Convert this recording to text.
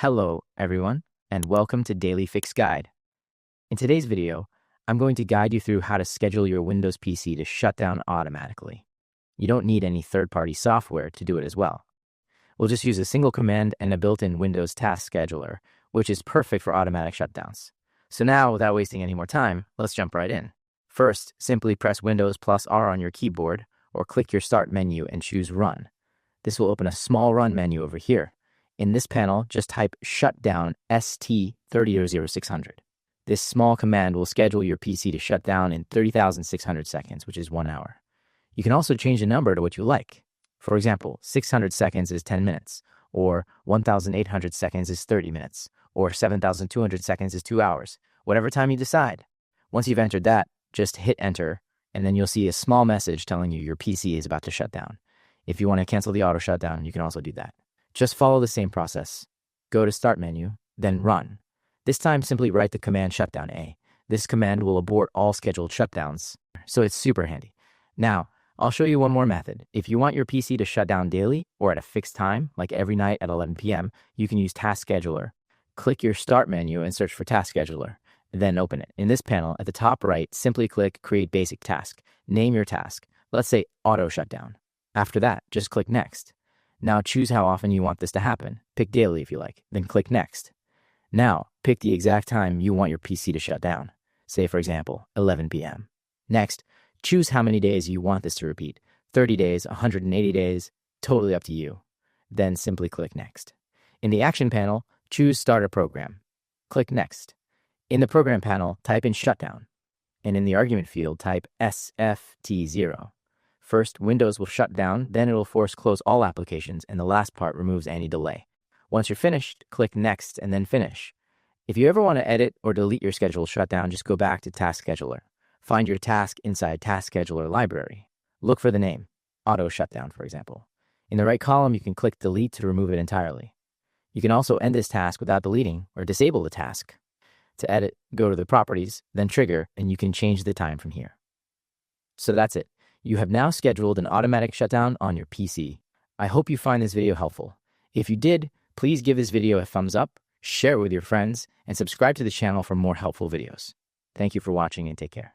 Hello, everyone, and welcome to Daily Fix Guide. In today's video, I'm going to guide you through how to schedule your Windows PC to shut down automatically. You don't need any third-party software to do it as well. We'll just use a single command and a built-in Windows task scheduler, which is perfect for automatic shutdowns. So now, without wasting any more time, let's jump right in. First, simply press Windows plus R on your keyboard, or click your Start menu and choose Run. This will open a small Run menu over here. In this panel, just type Shutdown ST300600. This small command will schedule your PC to shut down in 30,600 seconds, which is 1 hour. You can also change the number to what you like. For example, 600 seconds is 10 minutes, or 1,800 seconds is 30 minutes, or 7,200 seconds is 2 hours, whatever time you decide. Once you've entered that, just hit enter, and then you'll see a small message telling you your PC is about to shut down. If you want to cancel the auto shutdown, you can also do that. Just follow the same process. Go to Start menu, then Run. This time, simply write the command Shutdown A. This command will abort all scheduled shutdowns, so it's super handy. Now, I'll show you one more method. If you want your PC to shut down daily or at a fixed time, like every night at 11 p.m., you can use Task Scheduler. Click your Start menu and search for Task Scheduler, then open it. In this panel, at the top right, simply click Create Basic Task. Name your task. Let's say Auto Shutdown. After that, just click Next. Now choose how often you want this to happen. Pick daily if you like, then click Next. Now, pick the exact time you want your PC to shut down. Say, for example, 11 p.m. Next, choose how many days you want this to repeat. 30 days, 180 days, totally up to you. Then simply click Next. In the Action panel, choose Start a Program. Click Next. In the Program panel, type in Shutdown. And in the argument field, type SFT0. First, Windows will shut down, then it will force close all applications, and the last part removes any delay. Once you're finished, click Next and then Finish. If you ever want to edit or delete your scheduled shutdown, just go back to Task Scheduler. Find your task inside Task Scheduler Library. Look for the name, Auto Shutdown, for example. In the right column, you can click Delete to remove it entirely. You can also end this task without deleting or disable the task. To edit, go to the Properties, then Trigger, and you can change the time from here. So that's it. You have now scheduled an automatic shutdown on your PC. I hope you find this video helpful. If you did, please give this video a thumbs up, share it with your friends, and subscribe to the channel for more helpful videos. Thank you for watching and take care.